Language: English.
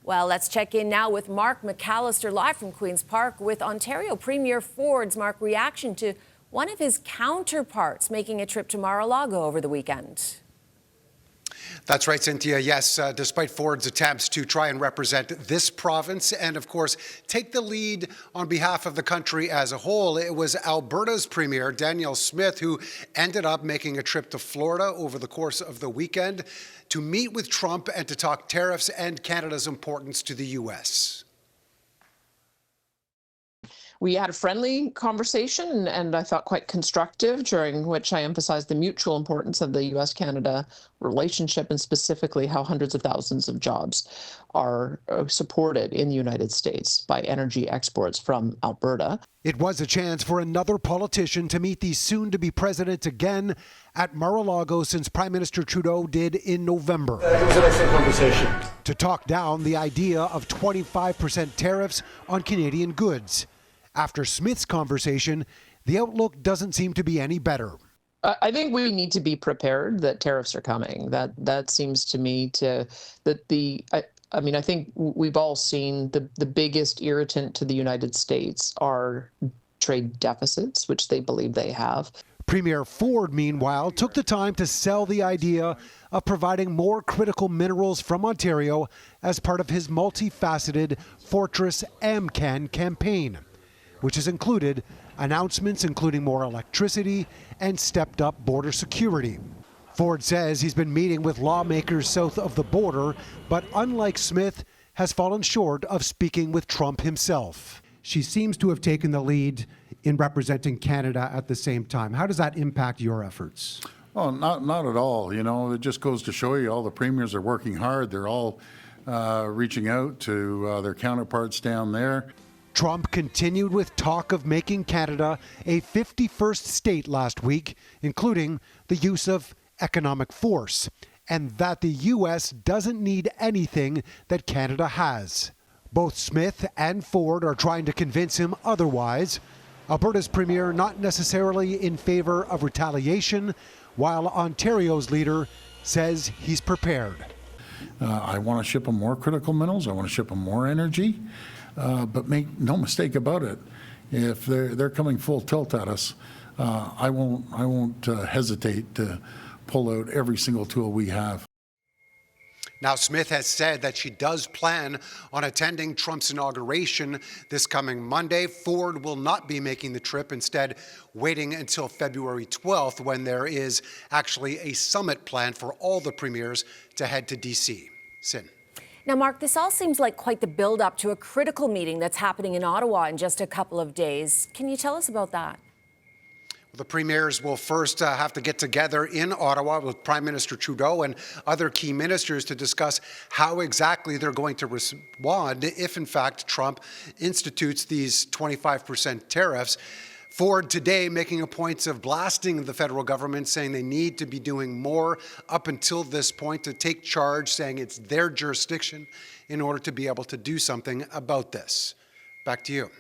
Well, let's check in now with Mark McAllister, live from Queen's Park, with Ontario Premier Ford's reaction to one of his counterparts making a trip to Mar-a-Lago over the weekend. That's right, Cynthia. Yes, despite Ford's attempts to try and represent this province and, of course, take the lead on behalf of the country as a whole, it was Alberta's Premier, Danielle Smith, who ended up making a trip to Florida over the course of the weekend to meet with Trump and to talk tariffs and Canada's importance to the U.S. We had a friendly conversation and I thought quite constructive, during which I emphasized the mutual importance of the U.S.-Canada relationship and specifically how hundreds of thousands of jobs are supported in the United States by energy exports from Alberta. It was a chance for another politician to meet the soon-to-be president again at Mar-a-Lago, since Prime Minister Trudeau did in November. It was an excellent conversation. To talk down the idea of 25% tariffs on Canadian goods. After Smith's conversation, the outlook doesn't seem to be any better. I think we need to be prepared that tariffs are coming. That seems to me I think we've all seen the biggest irritant to the United States are trade deficits, which they believe they have. Premier Ford, meanwhile, took the time to sell the idea of providing more critical minerals from Ontario as part of his multifaceted Fortress AmCan campaign, which has included announcements including more electricity and stepped up border security. Ford says he's been meeting with lawmakers south of the border, but unlike Smith, has fallen short of speaking with Trump himself. She seems to have taken the lead in representing Canada at the same time. How does that impact your efforts? Oh, not at all. You know, it just goes to show you all the premiers are working hard. They're all reaching out to their counterparts down there. Trump continued with talk of making Canada a 51st state last week, including the use of economic force, and that the U.S. doesn't need anything that Canada has. Both Smith and Ford are trying to convince him otherwise. Alberta's premier not necessarily in favor of retaliation, while Ontario's leader says he's prepared. I want to ship them more critical minerals. I want to ship them more energy. But make no mistake about it, if they're coming full tilt at us, I won't hesitate to pull out every single tool we have. Now, Smith has said that she does plan on attending Trump's inauguration this coming Monday. Ford will not be making the trip, instead waiting until February 12th, when there is actually a summit planned for all the premiers to head to D.C. Sin. Now, Mark, this all seems like quite the build-up to a critical meeting that's happening in Ottawa in just a couple of days. Can you tell us about that? The premiers will first have to get together in Ottawa with Prime Minister Trudeau and other key ministers to discuss how exactly they're going to respond if, in fact, Trump institutes these 25% tariffs. Ford today making a point of blasting the federal government, saying they need to be doing more up until this point to take charge, saying it's their jurisdiction in order to be able to do something about this. Back to you.